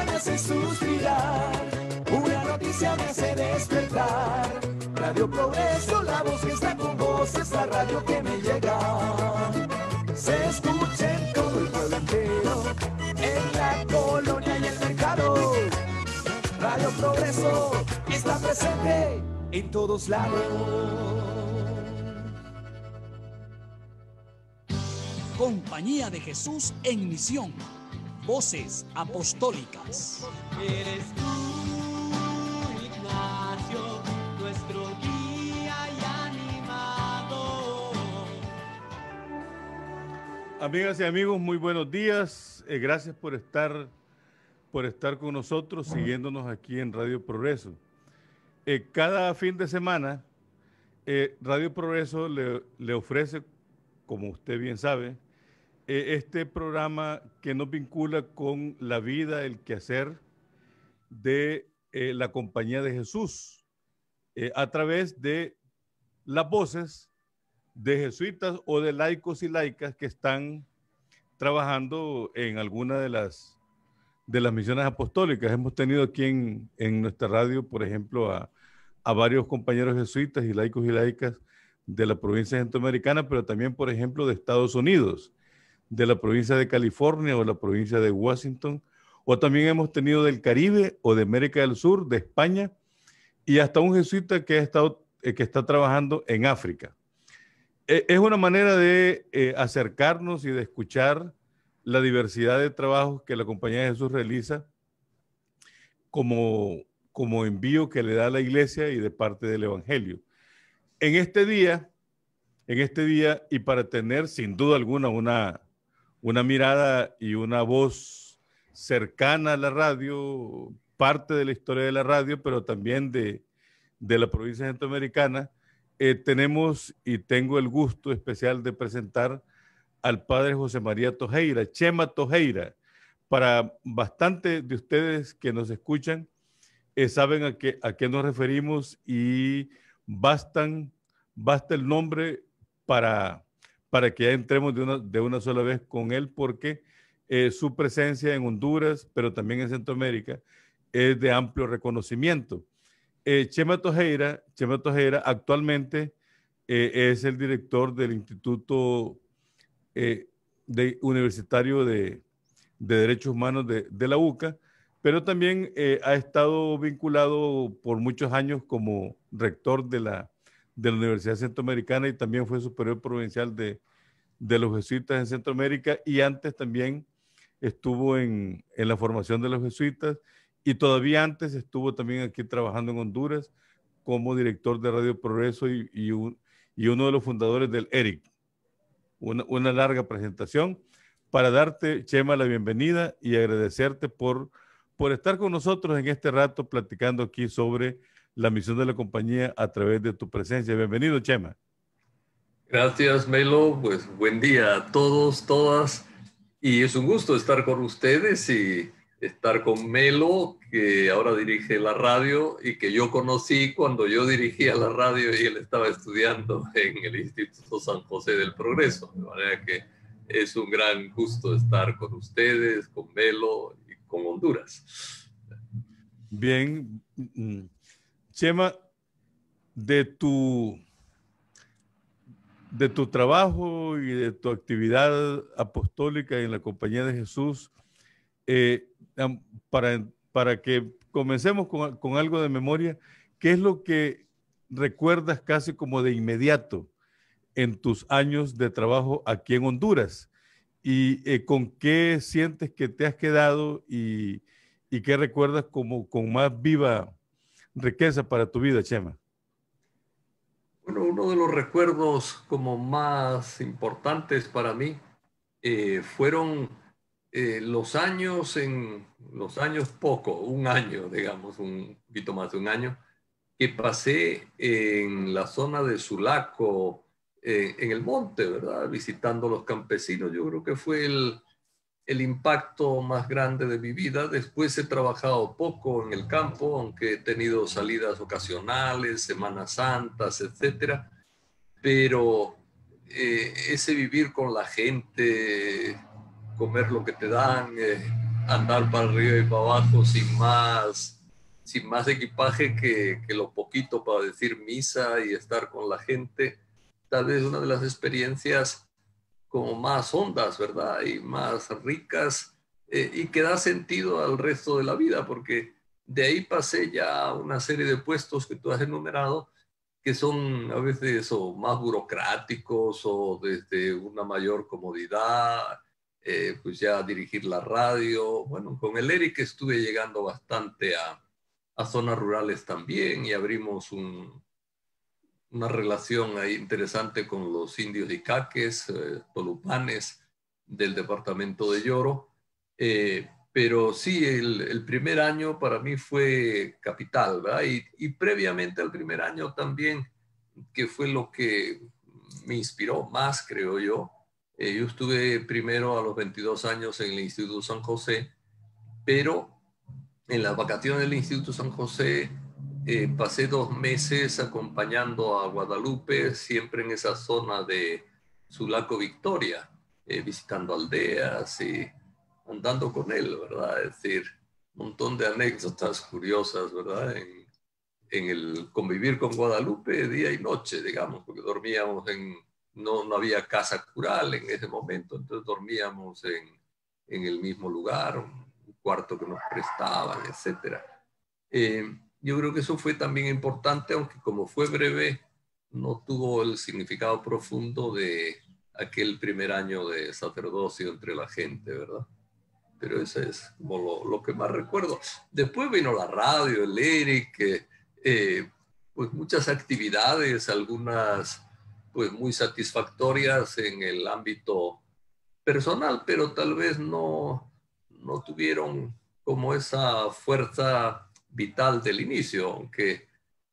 me hace suspirar, una noticia me hace despertar. Radio Progreso, la voz que está con vos, es la radio que me llega. Se escucha en todo el pueblo entero, en la colonia y el mercado. Radio Progreso está presente en todos lados. Compañía de Jesús en misión. Voces apostólicas. Eres tú, Ignacio, nuestro guía y animador. Amigas y amigos, muy buenos días. Gracias por estar con nosotros, siguiéndonos aquí en Radio Progreso. Cada fin de semana, Radio Progreso le ofrece, como usted bien sabe, este programa que nos vincula con la vida, el quehacer de la Compañía de Jesús, a través de las voces de jesuitas o de laicos y laicas que están trabajando en alguna de las misiones apostólicas. Hemos tenido aquí en nuestra radio, por ejemplo, a varios compañeros jesuitas y laicos y laicas de la provincia centroamericana, pero también, por ejemplo, de Estados Unidos, de la provincia de California o la provincia de Washington, o también hemos tenido del Caribe o de América del Sur, de España, y hasta un jesuita que está trabajando en África. Es una manera de acercarnos y de escuchar la diversidad de trabajos que la Compañía de Jesús realiza como envío que le da a la iglesia y de parte del Evangelio. En este día, y para tener sin duda alguna una mirada y una voz cercana a la radio, parte de la historia de la radio, pero también de la provincia centroamericana, tengo el gusto especial de presentar al padre José María Tojeira, Chema Tojeira. Para bastante de ustedes que nos escuchan, saben a qué nos referimos y basta el nombre para que ya entremos de una sola vez con él, porque su presencia en Honduras, pero también en Centroamérica, es de amplio reconocimiento. Chema Tojeira actualmente es el director del Instituto Universitario de Derechos Humanos de la UCA, pero también ha estado vinculado por muchos años como rector de la Universidad Centroamericana y también fue superior provincial de los jesuitas en Centroamérica, y antes también estuvo en la formación de los jesuitas, y todavía antes estuvo también aquí trabajando en Honduras como director de Radio Progreso y uno de los fundadores del ERIC. Una larga presentación para darte, Chema, la bienvenida y agradecerte por estar con nosotros en este rato platicando aquí sobre la misión de la compañía a través de tu presencia. Bienvenido, Chema. Gracias, Melo. Pues buen día a todos, todas. Y es un gusto estar con ustedes y estar con Melo, que ahora dirige la radio y que yo conocí cuando yo dirigía la radio y él estaba estudiando en el Instituto San José del Progreso. De manera que es un gran gusto estar con ustedes, con Melo y con Honduras. Bien. Chema, de tu trabajo y de tu actividad apostólica en la Compañía de Jesús, para que comencemos con algo de memoria, ¿qué es lo que recuerdas casi como de inmediato en tus años de trabajo aquí en Honduras? ¿Y con qué sientes que te has quedado y qué recuerdas como con más viva riqueza para tu vida, Chema? Bueno, uno de los recuerdos como más importantes para mí fueron los años un año, digamos, un poquito más de un año, que pasé en la zona de Sulaco, en el monte, ¿verdad? Visitando los campesinos. Yo creo que fue el impacto más grande de mi vida. Después he trabajado poco en el campo, aunque he tenido salidas ocasionales, Semanas Santas, etcétera. Pero ese vivir con la gente, comer lo que te dan, andar para arriba y para abajo sin más equipaje que lo poquito para decir misa y estar con la gente. Tal vez una de las experiencias como más hondas, ¿verdad? Y más ricas, y que da sentido al resto de la vida, porque de ahí pasé ya una serie de puestos que tú has enumerado, que son a veces o más burocráticos o desde una mayor comodidad, pues ya dirigir la radio. Bueno, con el Eric estuve llegando bastante a zonas rurales también y abrimos una relación ahí interesante con los indios icaques, tolupanes del departamento de Lloro. Pero sí, el primer año para mí fue capital, ¿verdad? Y previamente al primer año también, que fue lo que me inspiró más, creo yo. Yo estuve primero a los 22 años en el Instituto San José, pero en las vacaciones del Instituto San José pasé 2 meses acompañando a Guadalupe, siempre en esa zona de Sulaco Victoria, visitando aldeas y andando con él, ¿verdad? Es decir, un montón de anécdotas curiosas, ¿verdad? En el convivir con Guadalupe día y noche, digamos, porque dormíamos no había casa cural en ese momento, entonces dormíamos en el mismo lugar, un cuarto que nos prestaban, etcétera. Yo creo que eso fue también importante, aunque como fue breve, no tuvo el significado profundo de aquel primer año de sacerdocio entre la gente, ¿verdad? Pero eso es como lo que más recuerdo. Después vino la radio, el Eric, pues muchas actividades, algunas pues muy satisfactorias en el ámbito personal, pero tal vez no tuvieron como esa fuerza vital del inicio, aunque,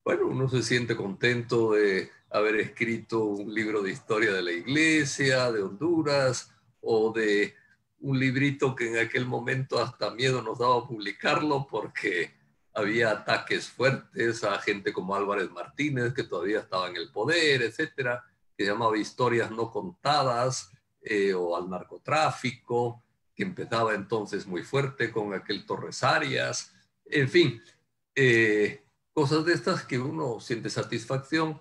bueno, uno se siente contento de haber escrito un libro de historia de la iglesia, de Honduras, o de un librito que en aquel momento hasta miedo nos daba publicarlo porque había ataques fuertes a gente como Álvarez Martínez, que todavía estaba en el poder, etcétera, que llamaba Historias no contadas, o al narcotráfico, que empezaba entonces muy fuerte con aquel Torres Arias. En fin, cosas de estas que uno siente satisfacción,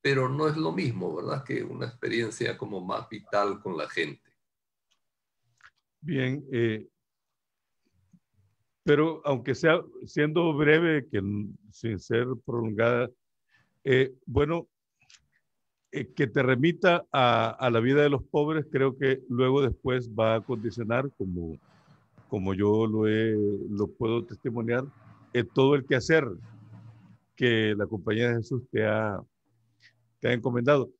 pero no es lo mismo, ¿verdad? Que una experiencia como más vital con la gente. Bien, pero aunque sea siendo breve, que sin ser prolongada, bueno, que te remita a la vida de los pobres, creo que luego después va a condicionar, como yo lo puedo testimoniar, todo el quehacer que la Compañía de Jesús te ha encomendado.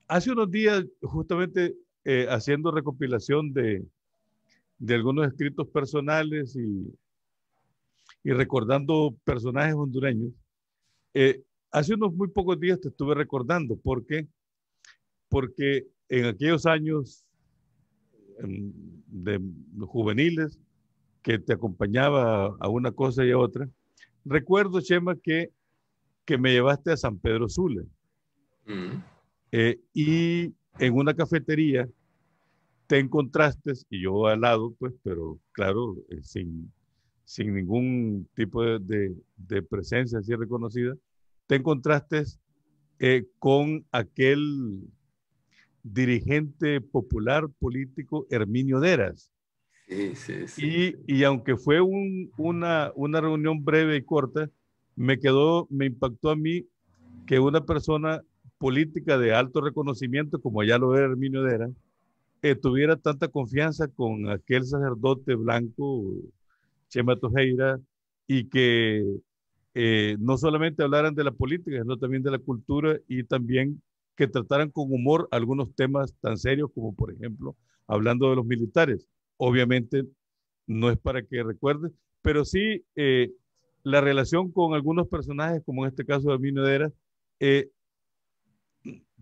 Hace unos días, justamente haciendo recopilación de algunos escritos personales y recordando personajes hondureños, hace unos muy pocos días te estuve recordando. ¿Por qué? Porque en aquellos años de juveniles que te acompañaba a una cosa y a otra, recuerdo, Chema, que me llevaste a San Pedro Sula. Y en una cafetería te encontraste, y yo al lado, pues, pero claro, sin ningún tipo de presencia así reconocida, te encontraste con aquel dirigente popular político Herminio Deras. Sí, sí, sí. Y aunque fue una reunión breve y corta, me impactó a mí que una persona política de alto reconocimiento, como ya lo era Herminio Deras, tuviera tanta confianza con aquel sacerdote blanco, Chema Tojeira, y que no solamente hablaran de la política, sino también de la cultura, y también que trataran con humor algunos temas tan serios como, por ejemplo, hablando de los militares. Obviamente no es para que recuerdes, pero sí la relación con algunos personajes, como en este caso de Herminio Deras,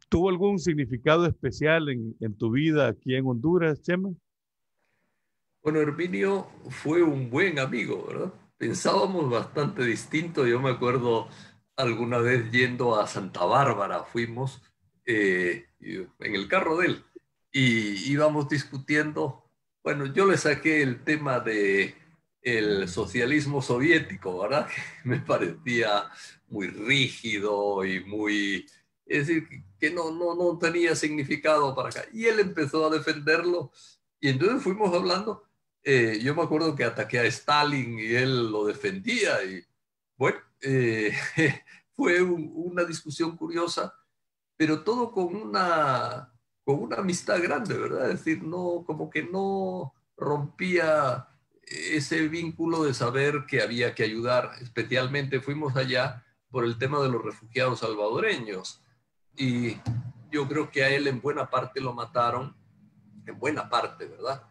¿tuvo algún significado especial en tu vida aquí en Honduras, Chema? Bueno, Herminio fue un buen amigo, ¿verdad? Pensábamos bastante distinto. Yo me acuerdo alguna vez yendo a Santa Bárbara, fuimos en el carro de él y íbamos discutiendo Bueno, yo le saqué el tema de el socialismo soviético, ¿verdad? Que me parecía muy rígido y muy, es decir, que no tenía significado para acá. Y él empezó a defenderlo y entonces fuimos hablando. Yo me acuerdo que ataqué a Stalin y él lo defendía y bueno, fue una discusión curiosa, pero todo con una amistad grande, ¿verdad? Es decir, no, como que no rompía ese vínculo de saber que había que ayudar. Especialmente fuimos allá por el tema de los refugiados salvadoreños. Y yo creo que a él en buena parte lo mataron, en buena parte, ¿verdad?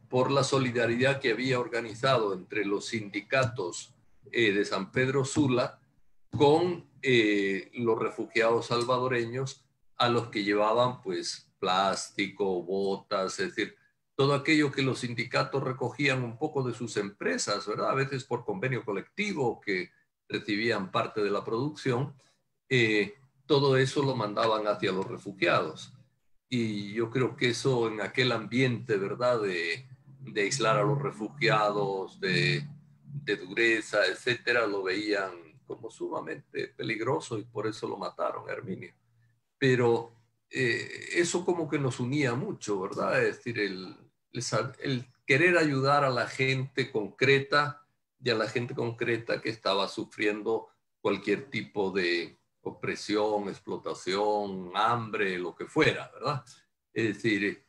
Por la solidaridad que había organizado entre los sindicatos de San Pedro Sula con los refugiados salvadoreños a los que llevaban pues plástico, botas, es decir, todo aquello que los sindicatos recogían un poco de sus empresas, ¿verdad? A veces por convenio colectivo que recibían parte de la producción, eh, todo eso lo mandaban hacia los refugiados. Y yo creo que eso en aquel ambiente, ¿verdad? De aislar a los refugiados, de dureza, etcétera, lo veían como sumamente peligroso y por eso lo mataron, Herminio. Pero eso como que nos unía mucho, ¿verdad? Es decir, el querer ayudar a la gente concreta y a la gente concreta que estaba sufriendo cualquier tipo de opresión, explotación, hambre, lo que fuera, ¿verdad? Es decir,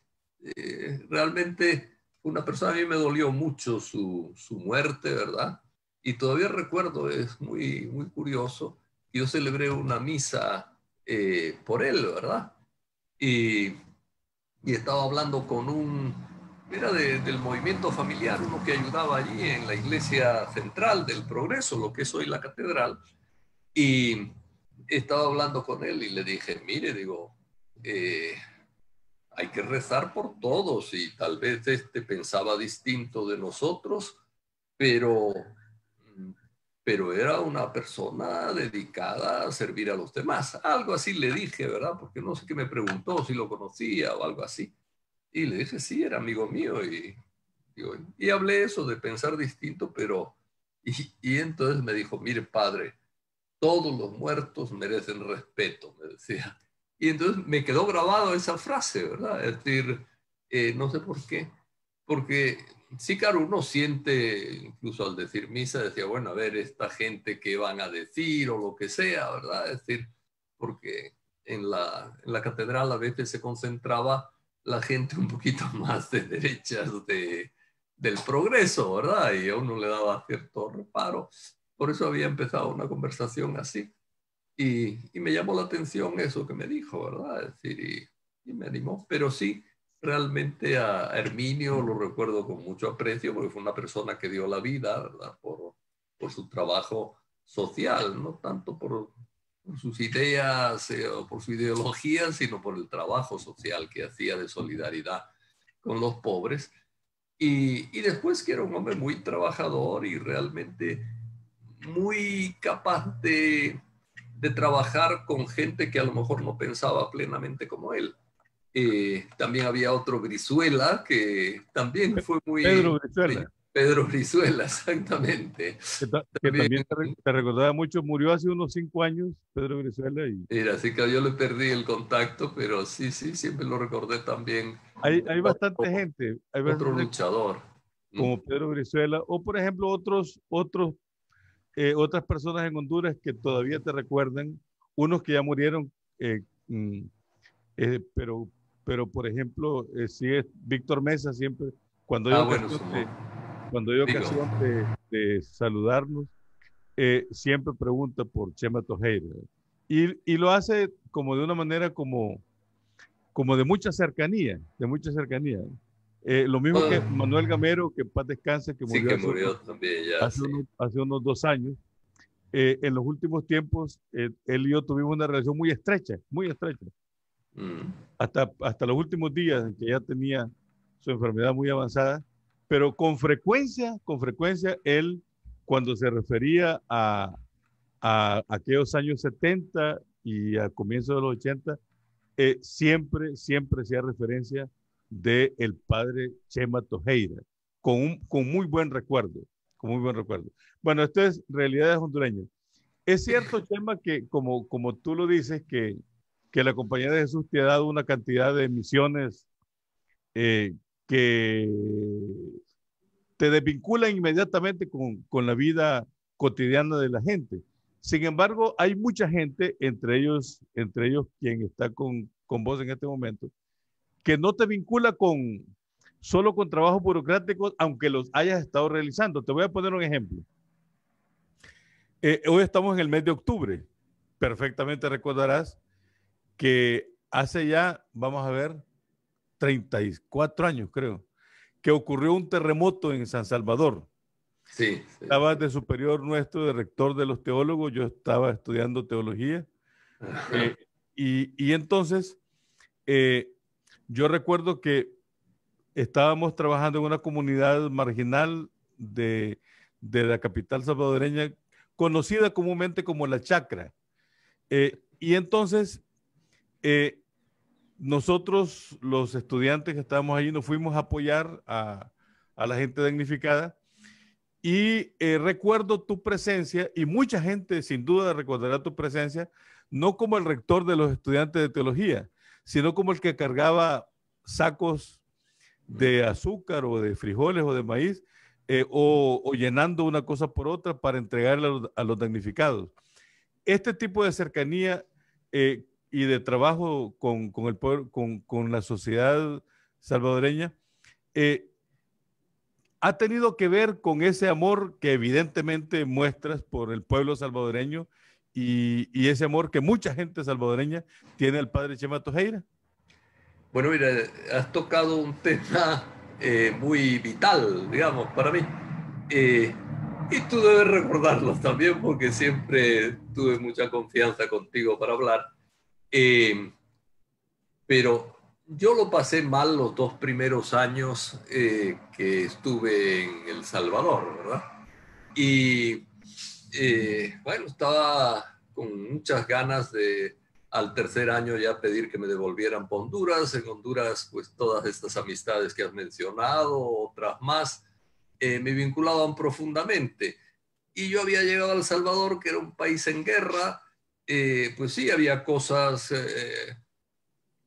realmente una persona, a mí me dolió mucho su muerte, ¿verdad? Y todavía recuerdo, es muy curioso, yo celebré una misa por él, ¿verdad? Y, y estaba hablando con era del movimiento familiar, uno que ayudaba allí en la iglesia central del Progreso, lo que es hoy la catedral, y estaba hablando con él y le dije, mire, digo, eh, hay que rezar por todos y tal vez este pensaba distinto de nosotros, pero, pero era una persona dedicada a servir a los demás. Algo así le dije, ¿verdad? Porque no sé qué me preguntó, si lo conocía o algo así. Y le dije, sí, era amigo mío. Y hablé eso de pensar distinto, pero... Y entonces me dijo, mire, padre, todos los muertos merecen respeto, me decía. Y entonces me quedó grabado esa frase, ¿verdad? Es decir, no sé por qué, porque sí, claro, uno siente, incluso al decir misa, decía, bueno, a ver, esta gente qué van a decir o lo que sea, ¿verdad? Es decir, porque en la catedral a veces se concentraba la gente un poquito más de derechas del progreso, ¿verdad? Y a uno le daba cierto reparo. Por eso había empezado una conversación así. Y me llamó la atención eso que me dijo, ¿verdad? Es decir, y me animó. Pero sí, realmente a Herminio lo recuerdo con mucho aprecio porque fue una persona que dio la vida, ¿verdad? Por su trabajo social, no tanto por sus ideas o por su ideología, sino por el trabajo social que hacía de solidaridad con los pobres. Y después que era un hombre muy trabajador y realmente muy capaz de trabajar con gente que a lo mejor no pensaba plenamente como él. También había otro Brizuela que también fue Pedro muy... Brizuela, Pedro Brizuela, exactamente. que También, también te recordaba mucho, murió hace unos 5 años, Pedro Brizuela, y mira, así que yo le perdí el contacto, pero sí, siempre lo recordé también. hay bastante gente, hay Otro bastante gente luchador. como Pedro Brizuela, o por ejemplo otras personas en Honduras que todavía te recuerdan, unos que ya murieron, eh, mm, pero, por ejemplo, sí es Víctor Mesa siempre, cuando hay Ah, bueno, ocasión sumo. cuando hay Digo, ocasión de saludarnos, siempre pregunta por Chema Tojeira. Y lo hace como de una manera como de mucha cercanía, de mucha cercanía. Lo mismo que ah, Manuel Gamero, que en paz descanse, que sí murió que murió también ya, sí. hace unos 2 años. En los últimos tiempos, él y yo tuvimos una relación muy estrecha, Mm. hasta los últimos días en que ya tenía su enfermedad muy avanzada, pero con frecuencia él, cuando se refería a aquellos años 70 y a comienzos de los 80, siempre hacía referencia del padre Chema Tojeira, con muy buen recuerdo, con muy buen recuerdo. Bueno, esto es Realidades Hondureñas. Es cierto, Chema, que como tú lo dices, que la Compañía de Jesús te ha dado una cantidad de misiones que te desvinculan inmediatamente con la vida cotidiana de la gente. Sin embargo, hay mucha gente, entre ellos quien está con vos en este momento, que no te vincula solo con trabajos burocráticos, aunque los hayas estado realizando. Te voy a poner un ejemplo. Hoy estamos en el mes de octubre. Perfectamente recordarás que hace ya, vamos a ver, 34 años, creo, que ocurrió un terremoto en San Salvador. Sí, sí, Estaba sí. de superior nuestro, de rector de los teólogos, yo estaba estudiando teología. Y entonces, yo recuerdo que estábamos trabajando en una comunidad marginal de la capital salvadoreña, conocida comúnmente como La Chacra. Y entonces, nosotros, los estudiantes que estábamos allí, nos fuimos a apoyar a la gente damnificada. Y recuerdo tu presencia, y mucha gente sin duda recordará tu presencia, no como el rector de los estudiantes de teología, sino como el que cargaba sacos de azúcar o de frijoles o de maíz, o llenando una cosa por otra para entregarle a los damnificados. Este tipo de cercanía y de trabajo con el pueblo, con la sociedad salvadoreña, ha tenido que ver con ese amor que evidentemente muestras por el pueblo salvadoreño y ese amor que mucha gente salvadoreña tiene al padre Chema Tojeira. Bueno, mira, has tocado un tema muy vital, digamos, para mí. Y tú debes recordarlo también porque siempre tuve mucha confianza contigo para hablar. Pero yo lo pasé mal los 2 primeros años que estuve en El Salvador, ¿verdad? Y bueno, estaba con muchas ganas de al tercer año ya pedir que me devolvieran para Honduras. En Honduras, pues todas estas amistades que has mencionado, otras más, me vinculaban profundamente. Y yo había llegado a El Salvador, que era un país en guerra. Pues sí, había cosas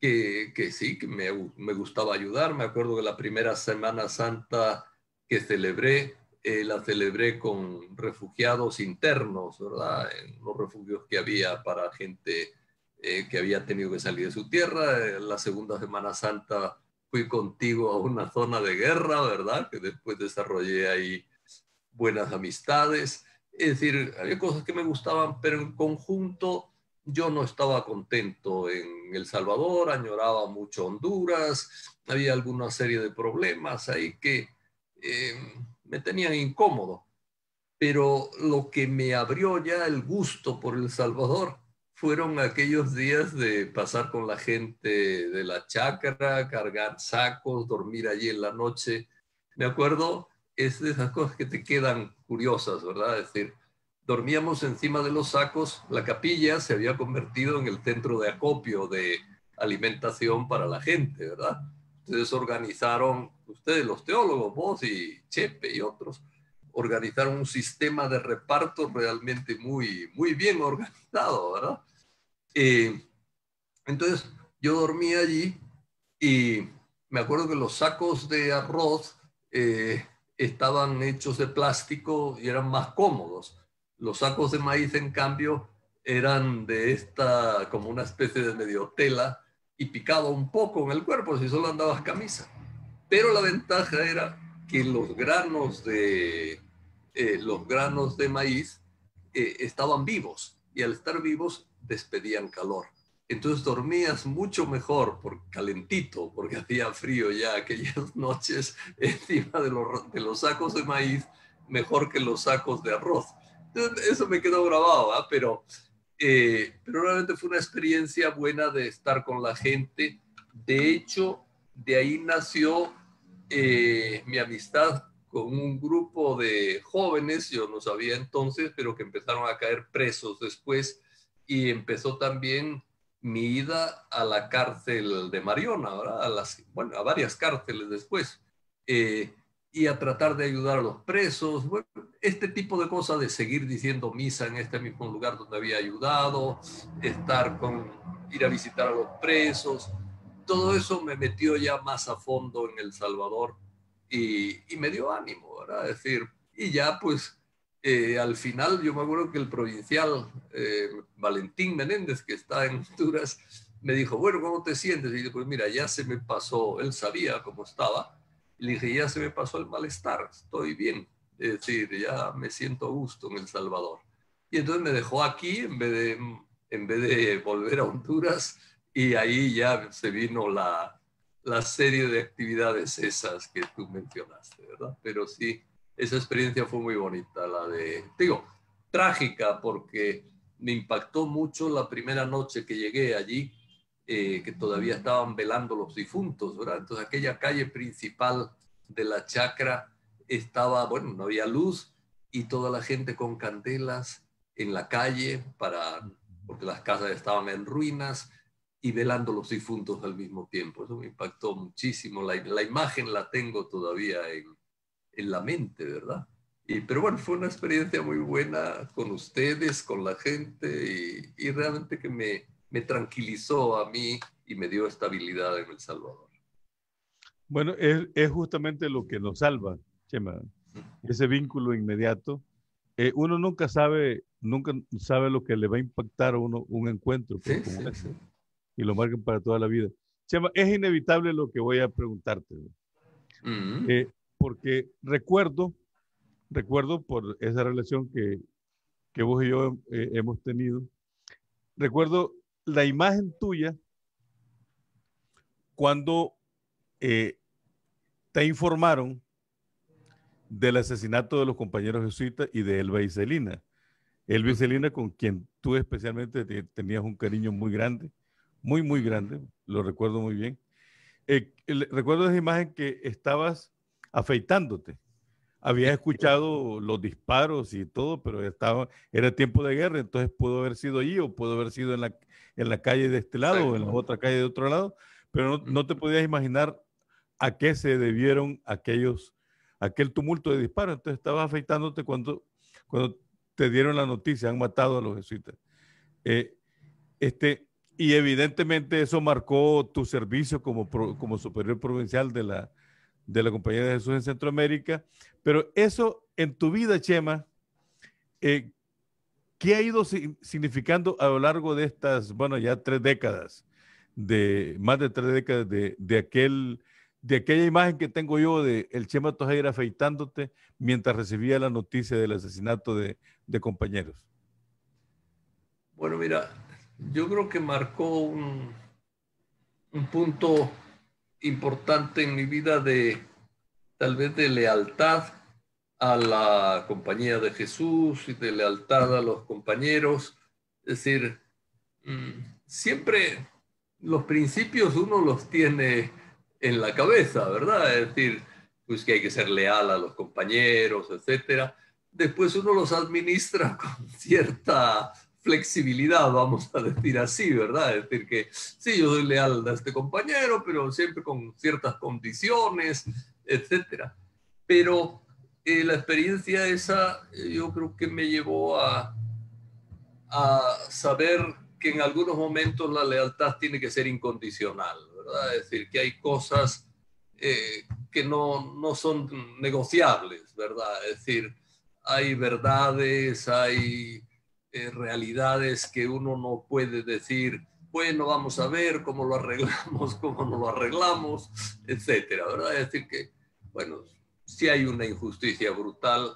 que sí, que me gustaba ayudar. Me acuerdo que la primera Semana Santa que celebré, la celebré con refugiados internos, ¿verdad? En los refugios que había para gente que había tenido que salir de su tierra. La segunda Semana Santa fui contigo a una zona de guerra, ¿verdad? Que después desarrollé ahí buenas amistades. Es decir, había cosas que me gustaban, pero en conjunto yo no estaba contento en El Salvador, añoraba mucho Honduras, había alguna serie de problemas ahí que me tenían incómodo. Pero lo que me abrió ya el gusto por El Salvador fueron aquellos días de pasar con la gente de la chacra, cargar sacos, dormir allí en la noche. Me acuerdo, es de esas cosas que te quedan curiosas, ¿verdad? Es decir, dormíamos encima de los sacos, la capilla se había convertido en el centro de acopio de alimentación para la gente, ¿verdad? Entonces organizaron, ustedes los teólogos, vos y Chepe y otros, organizaron un sistema de reparto realmente muy, muy bien organizado, ¿verdad? Entonces yo dormí allí y me acuerdo que los sacos de arroz estaban hechos de plástico y eran más cómodos. Los sacos de maíz, en cambio, eran de esta, como una especie de medio tela y picaba un poco en el cuerpo si solo andabas camisa. Pero la ventaja era que los granos de maíz estaban vivos y al estar vivos despedían calor. Entonces dormías mucho mejor, por calentito, porque hacía frío ya aquellas noches encima de los sacos de maíz, mejor que los sacos de arroz. Entonces, eso me quedó grabado, ¿eh? Pero realmente fue una experiencia buena de estar con la gente. De hecho, de ahí nació mi amistad con un grupo de jóvenes, yo no sabía entonces, pero que empezaron a caer presos después y empezó también mi ida a la cárcel de Mariona, ¿verdad? A varias cárceles después, y a tratar de ayudar a los presos, bueno, este tipo de cosas, de seguir diciendo misa en este mismo lugar donde había ayudado, ir a visitar a los presos, todo eso me metió ya más a fondo en El Salvador y me dio ánimo, ¿verdad? Es decir, y ya pues al final yo me acuerdo que el provincial Valentín Menéndez, que está en Honduras, me dijo, bueno, ¿cómo te sientes? Y yo, pues mira, ya se me pasó, él sabía cómo estaba, y le dije, ya se me pasó el malestar, estoy bien, es decir, ya me siento a gusto en El Salvador. Y entonces me dejó aquí en vez de volver a Honduras, y ahí ya se vino la serie de actividades esas que tú mencionaste, ¿verdad? Pero sí, esa experiencia fue muy bonita, trágica, porque me impactó mucho la primera noche que llegué allí, que todavía estaban velando los difuntos, ¿verdad? Entonces aquella calle principal de la chacra estaba, bueno, no había luz y toda la gente con candelas en la calle porque las casas estaban en ruinas y velando los difuntos al mismo tiempo. Eso me impactó muchísimo. La imagen la tengo todavía en la mente, ¿verdad? Pero bueno, fue una experiencia muy buena con ustedes, con la gente, y realmente que me tranquilizó a mí y me dio estabilidad en El Salvador. Bueno, es justamente lo que nos salva, Chema, ese vínculo inmediato. Uno nunca sabe lo que le va a impactar a uno un encuentro, pero Sí, como sí, sí. y lo marcan para toda la vida. Chema, es inevitable lo que voy a preguntarte, porque recuerdo por esa relación que vos y yo hemos tenido, recuerdo la imagen tuya cuando eh, te informaron del asesinato de los compañeros jesuitas y de Elba y Celina. Elba y Celina, con quien tú especialmente tenías un cariño muy grande, muy, muy grande, lo recuerdo muy bien. Recuerdo esa imagen que estabas afeitándote. Habías escuchado los disparos y todo, pero era tiempo de guerra, entonces pudo haber sido allí o pudo haber sido en la calle de este lado o en la otra calle de otro lado, pero no te podías imaginar a qué se debieron aquel tumulto de disparos. Entonces estabas afeitándote cuando te dieron la noticia, han matado a los jesuitas. Eh, y evidentemente eso marcó tu servicio como superior provincial de la Compañía de Jesús en Centroamérica. Pero eso en tu vida, Chema, ¿qué ha ido significando a lo largo de estas, bueno, ya 3 décadas, más de 3 décadas de aquella imagen que tengo yo de el Chema Tojeira afeitándote mientras recibía la noticia del asesinato de compañeros? Bueno, mira, yo creo que marcó un punto importante en mi vida, tal vez de lealtad a la Compañía de Jesús y de lealtad a los compañeros. Es decir, siempre los principios uno los tiene en la cabeza, ¿verdad? Es decir, pues que hay que ser leal a los compañeros, etcétera. Después uno los administra con cierta flexibilidad, vamos a decir así, ¿verdad? Es decir, que sí, yo soy leal a este compañero, pero siempre con ciertas condiciones, etcétera. Pero la experiencia esa yo creo que me llevó a saber que en algunos momentos la lealtad tiene que ser incondicional, ¿verdad? Es decir, que hay cosas que no son negociables, ¿verdad? Es decir, hay verdades, hay realidades que uno no puede decir, bueno, vamos a ver cómo lo arreglamos, cómo no lo arreglamos, etcétera, ¿verdad? Es decir, que, bueno, si hay una injusticia brutal,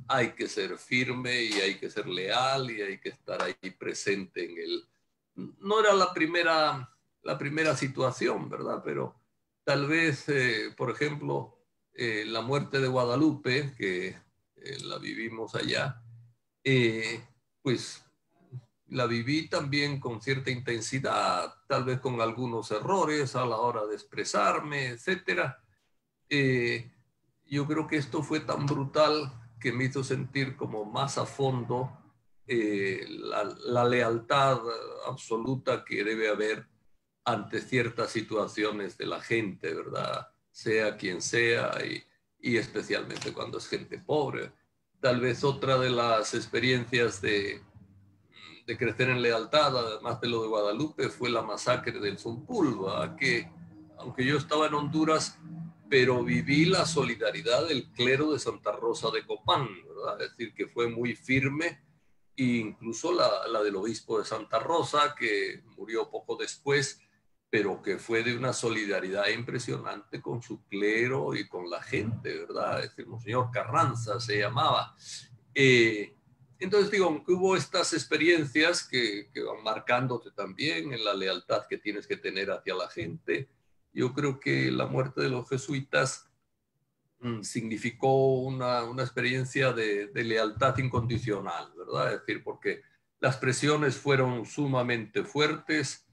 hay que ser firme y hay que ser leal y hay que estar ahí presente en él. No era la primera situación, ¿verdad? Pero tal vez, por ejemplo, la muerte de Guadalupe, que la vivimos allá, pues la viví también con cierta intensidad, tal vez con algunos errores a la hora de expresarme, etcétera. Yo creo que esto fue tan brutal que me hizo sentir como más a fondo la lealtad absoluta que debe haber ante ciertas situaciones de la gente, ¿verdad? Sea quien sea y especialmente cuando es gente pobre. Tal vez otra de las experiencias de crecer en lealtad, además de lo de Guadalupe, fue la masacre del Zompulva, que aunque yo estaba en Honduras, pero viví la solidaridad del clero de Santa Rosa de Copán, ¿verdad? Es decir, que fue muy firme, e incluso la del obispo de Santa Rosa, que murió poco después, pero que fue de una solidaridad impresionante con su clero y con la gente, ¿verdad? Es decir, Monseñor Carranza se llamaba. Entonces digo, que hubo estas experiencias que van marcándote también en la lealtad que tienes que tener hacia la gente. Yo creo que la muerte de los jesuitas significó una experiencia de lealtad incondicional, ¿verdad? Es decir, porque las presiones fueron sumamente fuertes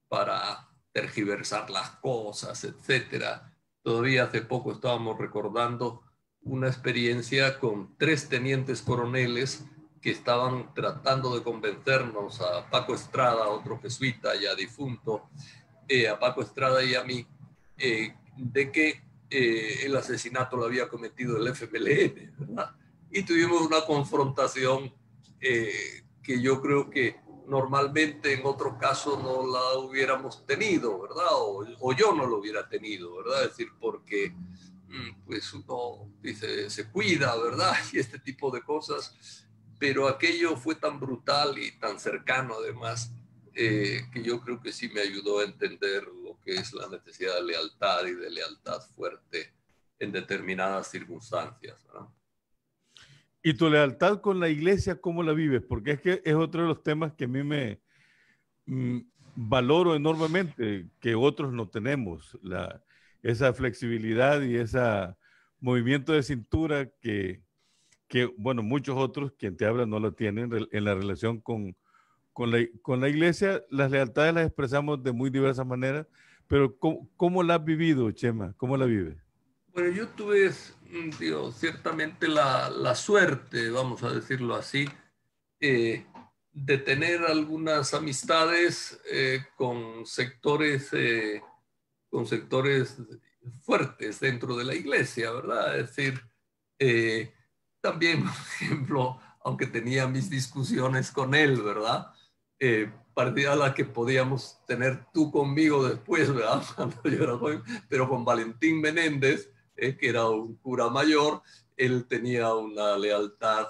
para tergiversar las cosas, etcétera. Todavía hace poco estábamos recordando una experiencia con 3 tenientes coroneles que estaban tratando de convencernos a Paco Estrada, otro jesuita ya difunto, a Paco Estrada y a mí, de que el asesinato lo había cometido el FMLN, ¿verdad? Y tuvimos una confrontación que yo creo que normalmente en otro caso no la hubiéramos tenido, ¿verdad? O yo no lo hubiera tenido, ¿verdad? Es decir, porque pues uno dice, se cuida, ¿verdad? Y este tipo de cosas, pero aquello fue tan brutal y tan cercano además, que yo creo que sí me ayudó a entender lo que es la necesidad de lealtad y de lealtad fuerte en determinadas circunstancias, ¿verdad? ¿Y tu lealtad con la iglesia, cómo la vives? Porque es que es otro de los temas que a mí me valoro enormemente, que otros no tenemos, esa flexibilidad y ese movimiento de cintura bueno, muchos otros, quien te habla, no lo tienen en la relación con la iglesia. Las lealtades las expresamos de muy diversas maneras, pero ¿cómo la has vivido, Chema? ¿Cómo la vives? Bueno, yo tuve, digo, ciertamente la suerte, vamos a decirlo así, de tener algunas amistades con sectores fuertes dentro de la iglesia, ¿verdad? Es decir, eh, también, por ejemplo, aunque tenía mis discusiones con él, ¿verdad? Partida a la que podíamos tener tú conmigo después, ¿verdad? Cuando yo era joven, pero con Valentín Menéndez, que era un cura mayor, él tenía una lealtad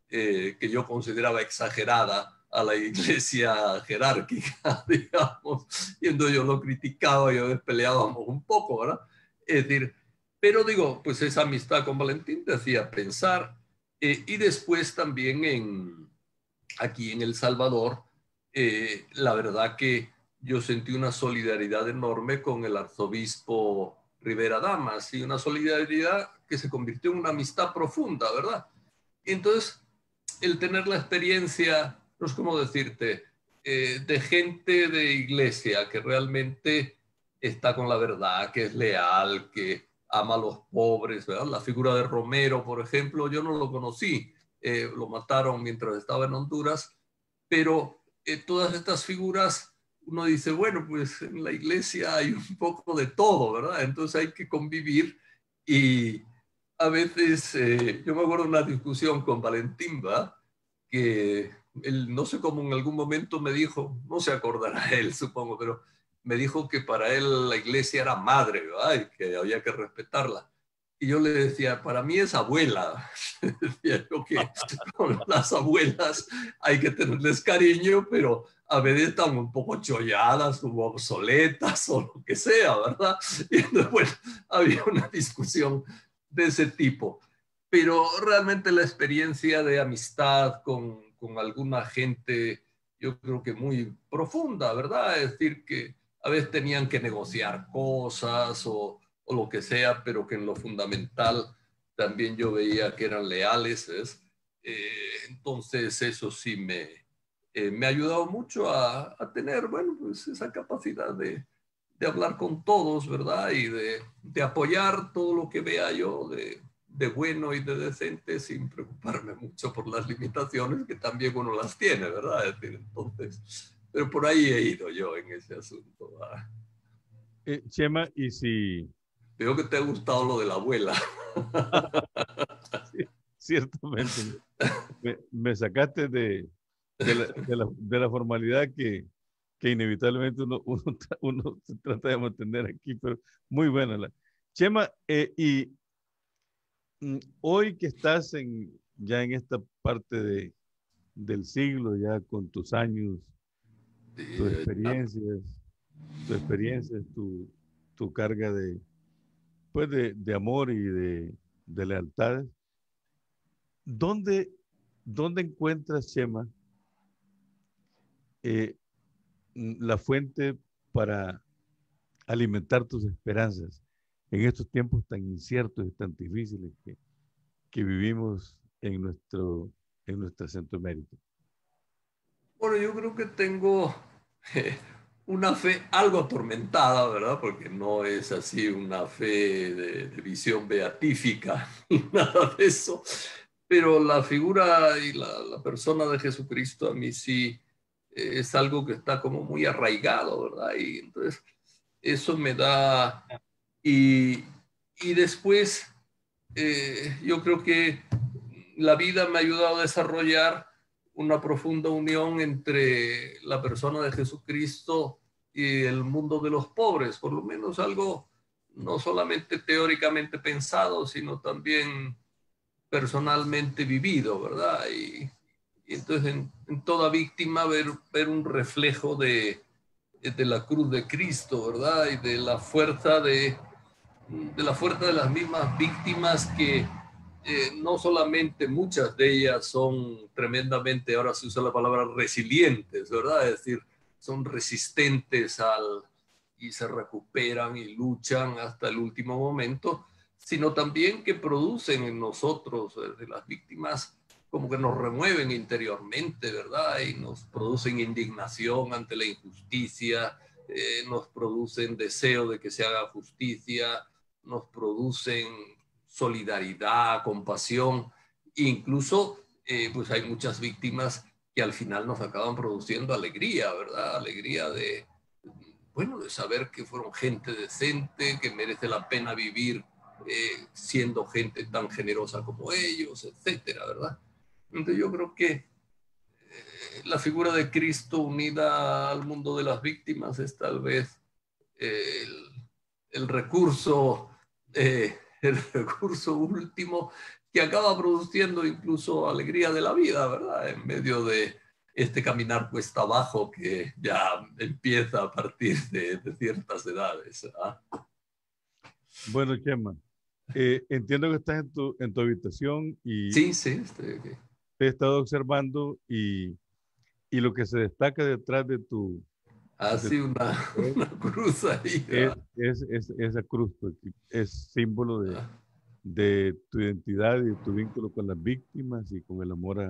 que yo consideraba exagerada a la iglesia jerárquica, digamos, y entonces yo lo criticaba y a veces peleábamos un poco, ¿verdad? Es decir, pero digo, pues esa amistad con Valentín te hacía pensar, y después también aquí en El Salvador, la verdad que yo sentí una solidaridad enorme con el arzobispo Rivera Damas y una solidaridad que se convirtió en una amistad profunda, ¿verdad? Y entonces, el tener la experiencia, no es como decirte, de gente de iglesia que realmente está con la verdad, que es leal, que ama a los pobres, ¿verdad? La figura de Romero, por ejemplo, yo no lo conocí, lo mataron mientras estaba en Honduras, pero todas estas figuras, uno dice, bueno, pues en la iglesia hay un poco de todo, ¿verdad? Entonces hay que convivir y a veces, yo me acuerdo de una discusión con Valentín, ¿va? Que él, no sé cómo en algún momento me dijo, no se acordará él, supongo, pero me dijo que para él la iglesia era madre, ¿va? Y que había que respetarla. Y yo le decía, para mí es abuela. Decía yo que con las abuelas hay que tenerles cariño, pero a veces están un poco cholladas, como obsoletas o lo que sea, ¿verdad? Y entonces, bueno, había una discusión de ese tipo. Pero realmente la experiencia de amistad con alguna gente, yo creo que muy profunda, ¿verdad? Es decir, que a veces tenían que negociar cosas o lo que sea, pero que en lo fundamental también yo veía que eran leales, ¿ves? Entonces eso sí me ha ayudado mucho a tener, bueno, pues esa capacidad de hablar con todos, ¿verdad? Y de apoyar todo lo que vea yo, de de bueno y de decente sin preocuparme mucho por las limitaciones que también uno las tiene, ¿verdad? Es decir, entonces, pero por ahí he ido yo en ese asunto. ¿Verdad? Chema, y si Veo que te ha gustado lo de la abuela. sí, ciertamente me sacaste de la formalidad que inevitablemente uno se trata de mantener aquí, pero muy buena la. Chema, hoy que estás ya en esta parte del siglo, ya con tus años, tus Eh, experiencias, tu carga pues de amor y de lealtad, ¿dónde, dónde encuentras, Chema, eh, la fuente para alimentar tus esperanzas en estos tiempos tan inciertos y tan difíciles que vivimos en nuestra Centroamérica? Bueno, yo creo que tengo una fe algo atormentada, ¿verdad? Porque no es así una fe de visión beatífica, ni nada de eso. Pero la figura y la persona de Jesucristo a mí sí es algo que está como muy arraigado, ¿verdad? Y entonces eso me da... Y, y después yo creo que la vida me ha ayudado a desarrollar una profunda unión entre la persona de Jesucristo y el mundo de los pobres, por lo menos algo no solamente teóricamente pensado, sino también personalmente vivido, ¿verdad? Y entonces en toda víctima ver un reflejo de la cruz de Cristo, ¿verdad? Y de la fuerza de las mismas víctimas que no solamente muchas de ellas son tremendamente, ahora se usa la palabra resilientes, ¿verdad? Es decir, son resistentes y se recuperan y luchan hasta el último momento, sino también que producen en nosotros, de las víctimas, como que nos remueven interiormente, ¿verdad? Y nos producen indignación ante la injusticia, nos producen deseo de que se haga justicia, nos producen solidaridad, compasión, incluso pues hay muchas víctimas que al final nos acaban produciendo alegría, ¿verdad? Alegría bueno, de saber que fueron gente decente, que merece la pena vivir siendo gente tan generosa como ellos, etcétera, ¿verdad? Entonces yo creo que la figura de Cristo unida al mundo de las víctimas es tal vez el recurso, el recurso último que acaba produciendo incluso alegría de la vida, ¿verdad? En medio de este caminar cuesta abajo que ya empieza a partir de ciertas edades, ¿verdad? Bueno, Chema, entiendo que estás en tu habitación y Sí, sí, estoy aquí. te he estado observando y lo que se destaca detrás de Así una cruz ahí, ¿verdad? es esa cruz, porque es símbolo de tu identidad y de tu vínculo con las víctimas y con el amor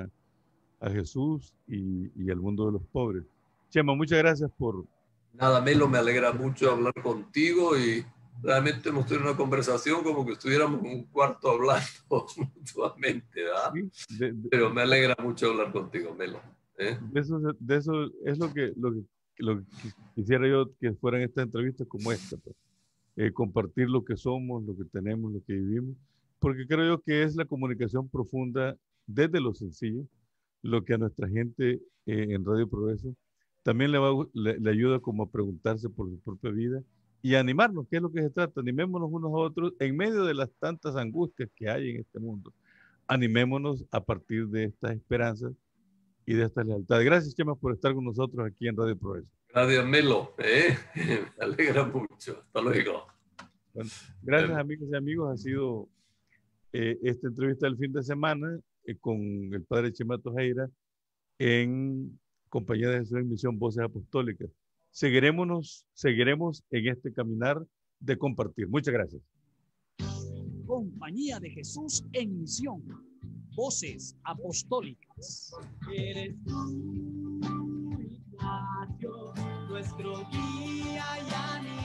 a Jesús y al mundo de los pobres. Chema, muchas gracias por... Nada, Melo, me alegra mucho hablar contigo y realmente hemos tenido una conversación como que estuviéramos en un cuarto hablando mutuamente, ¿verdad? Sí, Pero me alegra mucho hablar contigo, Melo. ¿Eh? de eso es lo que quisiera yo que fueran estas entrevistas como esta, pues. Compartir lo que somos, lo que tenemos, lo que vivimos, porque creo yo que es la comunicación profunda desde lo sencillo, lo que a nuestra gente en Radio Progreso también le ayuda como a preguntarse por su propia vida y a animarnos, que es lo que se trata, animémonos unos a otros en medio de las tantas angustias que hay en este mundo. Animémonos a partir de estas esperanzas y de esta lealtad. Gracias, Chema, por estar con nosotros aquí en Radio Progreso. Gracias, Melo. Me alegra mucho. Hasta luego. Bueno, gracias, amigas y amigos. Ha sido esta entrevista del fin de semana con el padre Chema Tojeira en compañía de Jesús en Misión Voces Apostólicas. Seguiremos en este caminar de compartir. Muchas gracias. Compañía de Jesús en Misión, Voces Apostólicas. Eres tú, Ignacio, nuestro guía y animador.